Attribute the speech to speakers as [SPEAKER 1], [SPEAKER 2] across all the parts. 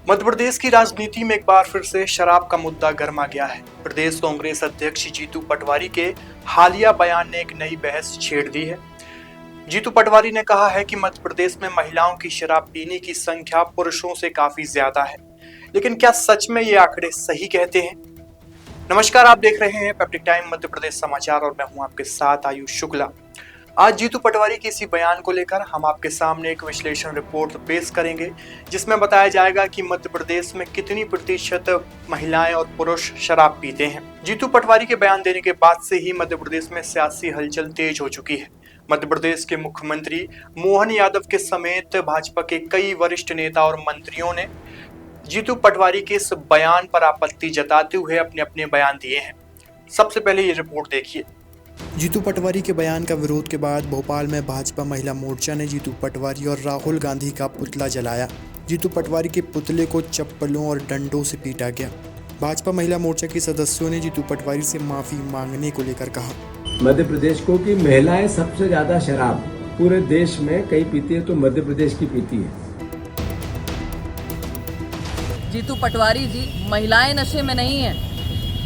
[SPEAKER 1] मध्य प्रदेश की राजनीति में एक बार फिर से शराब का मुद्दा गर्मा गया है। प्रदेश कांग्रेस अध्यक्ष जीतू पटवारी के हालिया बयान ने एक नई बहस छेड़ दी है। जीतू पटवारी ने कहा है कि मध्य प्रदेश में महिलाओं की शराब पीने की संख्या पुरुषों से काफी ज्यादा है, लेकिन क्या सच में ये आंकड़े सही कहते हैं? नमस्कार, आप देख रहे हैं पेप्टिक टाइम मध्य प्रदेश समाचार और मैं हूं आपके साथ आयुष शुक्ला। आज जीतू पटवारी के इसी बयान को लेकर हम आपके सामने एक विश्लेषण रिपोर्ट पेश करेंगे, जिसमें बताया जाएगा कि मध्य प्रदेश में कितनी प्रतिशत महिलाएं और पुरुष शराब पीते हैं। जीतू पटवारी के बयान देने के बाद से ही मध्य प्रदेश में सियासी हलचल तेज हो चुकी है। मध्य प्रदेश के मुख्यमंत्री मोहन यादव के समेत भाजपा के कई वरिष्ठ नेता और मंत्रियों ने जीतू पटवारी के इस बयान पर आपत्ति जताते हुए अपने अपने बयान दिए हैं। सबसे पहले ये रिपोर्ट देखिए।
[SPEAKER 2] जीतू पटवारी के बयान का विरोध के बाद भोपाल में भाजपा महिला मोर्चा ने जीतू पटवारी और राहुल गांधी का पुतला जलाया। जीतू पटवारी के पुतले को चप्पलों और डंडों से पीटा गया। भाजपा महिला मोर्चा के सदस्यों ने जीतू पटवारी से माफी मांगने को लेकर कहा,
[SPEAKER 3] मध्य प्रदेश को कि महिलाएं सबसे ज्यादा शराब पूरे देश में कई पीती है तो मध्य प्रदेश की पीती है।
[SPEAKER 4] जीतू पटवारी जी, महिलाएं नशे में नहीं है,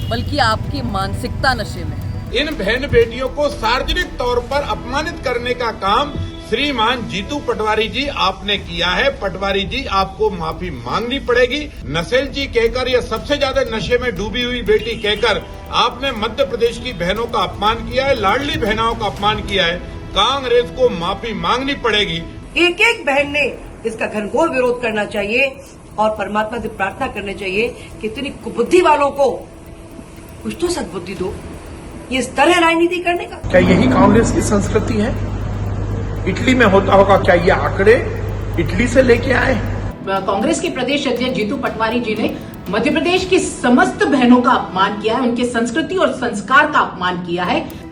[SPEAKER 4] बल्कि आपकी मानसिकता नशे में है।
[SPEAKER 5] इन बहन बेटियों को सार्वजनिक तौर पर अपमानित करने का काम श्रीमान जीतू पटवारी जी आपने किया है। पटवारी जी, आपको माफी मांगनी पड़ेगी। नसेल जी कहकर या सबसे ज्यादा नशे में डूबी हुई बेटी कहकर आपने मध्य प्रदेश की बहनों का अपमान किया है, लाडली बहनों का अपमान किया है। कांग्रेस को माफी मांगनी पड़ेगी।
[SPEAKER 6] एक एक बहन ने इसका घनघोर विरोध करना चाहिए और परमात्मा से प्रार्थना करनी चाहिए कि इतनी कुबुद्धि वालों को कुछ तो सद्बुद्धि दो, ये इस तरह राजनीति करने का।
[SPEAKER 7] क्या यही कांग्रेस की संस्कृति है? इटली में होता होगा क्या? ये आंकड़े इटली से लेके आए?
[SPEAKER 8] कांग्रेस के प्रदेश अध्यक्ष जीतू पटवारी जी ने मध्य प्रदेश की समस्त बहनों का अपमान किया है, उनके संस्कृति और संस्कार का अपमान किया है।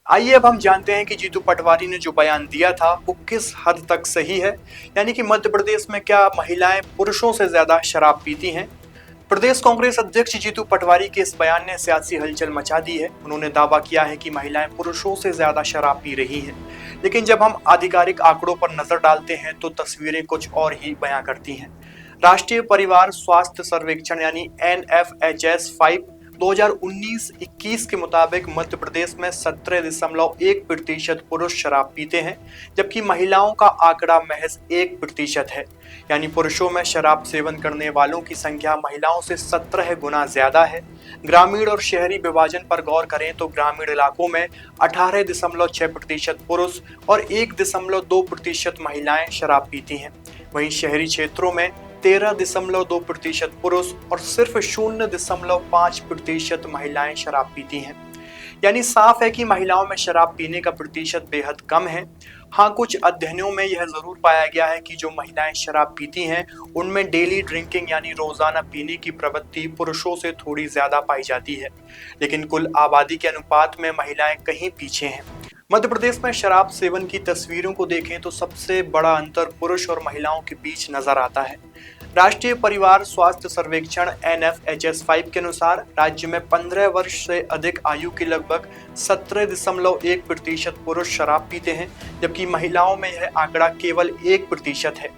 [SPEAKER 1] आइए अब हम जानते हैं कि जीतू पटवारी ने जो बयान दिया था वो किस हद तक सही है। यानी कि मध्य प्रदेश में क्या महिलाएं पुरुषों से ज्यादा शराब पीती हैं? प्रदेश कांग्रेस अध्यक्ष जीतू पटवारी के इस बयान ने सियासी हलचल मचा दी है। उन्होंने दावा किया है कि महिलाएं पुरुषों से ज्यादा शराब पी रही हैं, लेकिन जब हम आधिकारिक आंकड़ों पर नजर डालते हैं तो तस्वीरें कुछ और ही बयां करती हैं। राष्ट्रीय परिवार स्वास्थ्य सर्वेक्षण यानी NFHS 5 2019-21 के मुताबिक मध्य प्रदेश में 17.1% पुरुष शराब पीते हैं, जबकि महिलाओं का आंकड़ा महज 1% है। यानी पुरुषों में शराब सेवन करने वालों की संख्या महिलाओं से 17 गुना ज्यादा है। ग्रामीण और शहरी विभाजन पर गौर करें तो ग्रामीण इलाकों में 18.6% पुरुष और 1.2% महिलाएं शराब पीती हैं। वहीं शहरी क्षेत्रों में 13.2% पुरुष और सिर्फ 0.5% महिलाएं शराब पीती हैं। यानी साफ है कि महिलाओं में शराब पीने का प्रतिशत बेहद कम है। हाँ, कुछ अध्ययनों में यह जरूर पाया गया है कि जो महिलाएं शराब पीती हैं उनमें डेली ड्रिंकिंग यानी रोजाना पीने की प्रवृत्ति पुरुषों से थोड़ी ज्यादा पाई जाती है, लेकिन कुल आबादी के अनुपात में महिलाएं कहीं पीछे हैं। मध्य प्रदेश में शराब सेवन की तस्वीरों को देखें तो सबसे बड़ा अंतर पुरुष और महिलाओं के बीच नजर आता है। राष्ट्रीय परिवार स्वास्थ्य सर्वेक्षण NFHS 5 के अनुसार राज्य में 15 वर्ष से अधिक आयु के लगभग 17.1% पुरुष शराब पीते हैं, जबकि महिलाओं में यह आंकड़ा केवल 1% है।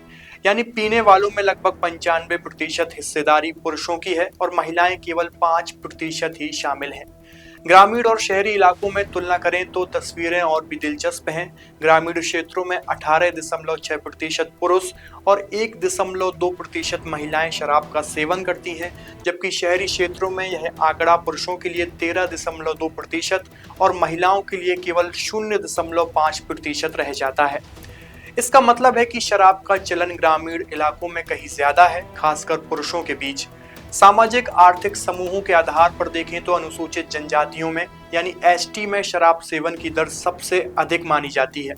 [SPEAKER 1] यानी पीने वालों में लगभग 95% हिस्सेदारी पुरुषों की है और महिलाएं केवल 5% ही शामिल हैं। ग्रामीण और शहरी इलाकों में तुलना करें तो तस्वीरें और भी दिलचस्प हैं। ग्रामीण क्षेत्रों में 18.6% पुरुष और 1.2% महिलाएं शराब का सेवन करती हैं, जबकि शहरी क्षेत्रों में यह आंकड़ा पुरुषों के लिए 13.2% और महिलाओं के लिए केवल 0.5% रह जाता है। इसका मतलब है कि शराब का चलन ग्रामीण इलाकों में कहीं ज्यादा है, खासकर पुरुषों के बीच। सामाजिक आर्थिक समूहों के आधार पर देखें तो अनुसूचित जनजातियों में यानी ST में शराब सेवन की दर सबसे अधिक मानी जाती है।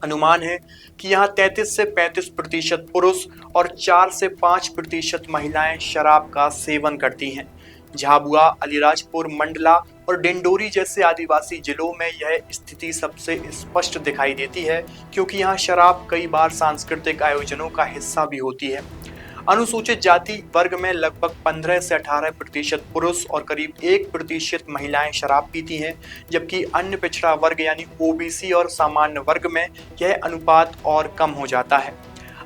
[SPEAKER 1] अनुमान है कि यहाँ 33 से 35% पुरुष और 4 से 5% महिलाएं शराब का सेवन करती हैं। झाबुआ, अलीराजपुर, मंडला और डिंडोरी जैसे आदिवासी जिलों में यह स्थिति सबसे स्पष्ट दिखाई देती है, क्योंकि यहाँ शराब कई बार सांस्कृतिक आयोजनों का हिस्सा भी होती है। अनुसूचित जाति वर्ग में लगभग 15 से 18% पुरुष और करीब 1% महिलाएं शराब पीती हैं, जबकि अन्य पिछड़ा वर्ग यानी ओबीसी और सामान्य वर्ग में यह अनुपात और कम हो जाता है।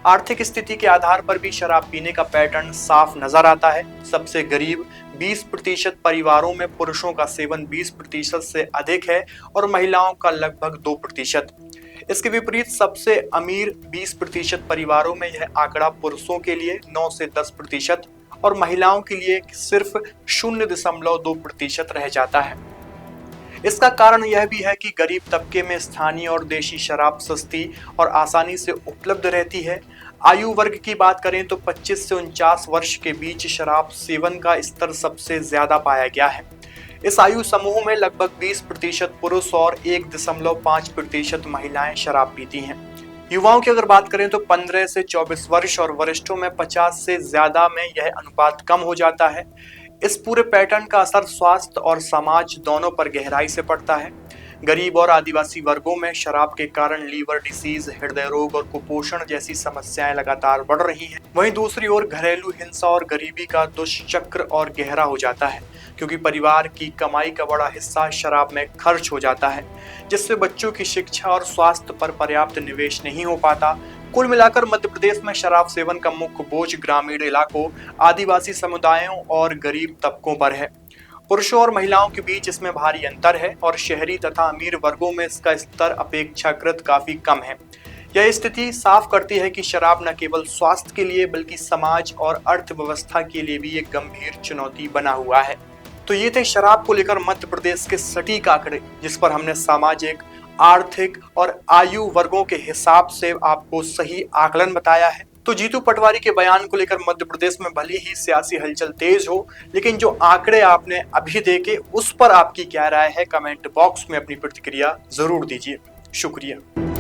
[SPEAKER 1] आर्थिक स्थिति के आधार पर भी शराब पीने का पैटर्न साफ नजर आता है। सबसे गरीब 20% परिवारों में पुरुषों का सेवन 20% से अधिक है और महिलाओं का लगभग 2%। इसके विपरीत सबसे अमीर 20% परिवारों में यह आंकड़ा पुरुषों के लिए 9 से 10% और महिलाओं के लिए सिर्फ 0.2% रह जाता है। इसका कारण यह भी है कि गरीब तबके में स्थानीय और देशी शराब सस्ती और आसानी से उपलब्ध रहती है। आयु वर्ग की बात करें तो 25 से 49 वर्ष के बीच शराब सेवन का स्तर सबसे ज्यादा पाया गया है। इस आयु समूह में लगभग 20% पुरुष और 1.5% महिलाएं शराब पीती हैं। युवाओं की अगर बात करें तो 15 से 24 वर्ष और वरिष्ठों में 50 से ज्यादा में यह अनुपात कम हो जाता है। इस पूरे पैटर्न का असर स्वास्थ्य और समाज दोनों पर गहराई से पड़ता है। गरीब और आदिवासी वर्गों में शराब के कारण लीवर डिसीज, हृदय रोग और कुपोषण जैसी समस्याएं लगातार बढ़ रही हैं। वहीं दूसरी ओर घरेलू हिंसा और गरीबी का दुष्चक्र और गहरा हो जाता है, क्योंकि परिवार की कमाई का बड़ा हिस्सा शराब में खर्च हो जाता है, जिससे बच्चों की शिक्षा और स्वास्थ्य पर पर्याप्त निवेश नहीं हो पाता। कुल मिलाकर मध्य प्रदेश में शराब सेवन का मुख्य बोझ ग्रामीण इलाकों, आदिवासी समुदायों और गरीब तबकों पर है। पुरुषों और महिलाओं के बीच इसमें भारी अंतर है और शहरी तथा अमीर वर्गों में इसका स्तर अपेक्षाकृत काफी कम है। यह स्थिति साफ करती है कि शराब न केवल स्वास्थ्य के लिए बल्कि समाज और अर्थव्यवस्था के लिए भी एक गंभीर चुनौती बना हुआ है। तो ये थे शराब को लेकर मध्य प्रदेश के सटीक आंकड़े, जिस पर हमने सामाजिक, आर्थिक और आयु वर्गों के हिसाब से आपको सही आकलन बताया है। तो जीतू पटवारी के बयान को लेकर मध्य प्रदेश में भले ही सियासी हलचल तेज हो, लेकिन जो आंकड़े आपने अभी देखे उस पर आपकी क्या राय है, कमेंट बॉक्स में अपनी प्रतिक्रिया जरूर दीजिए। शुक्रिया।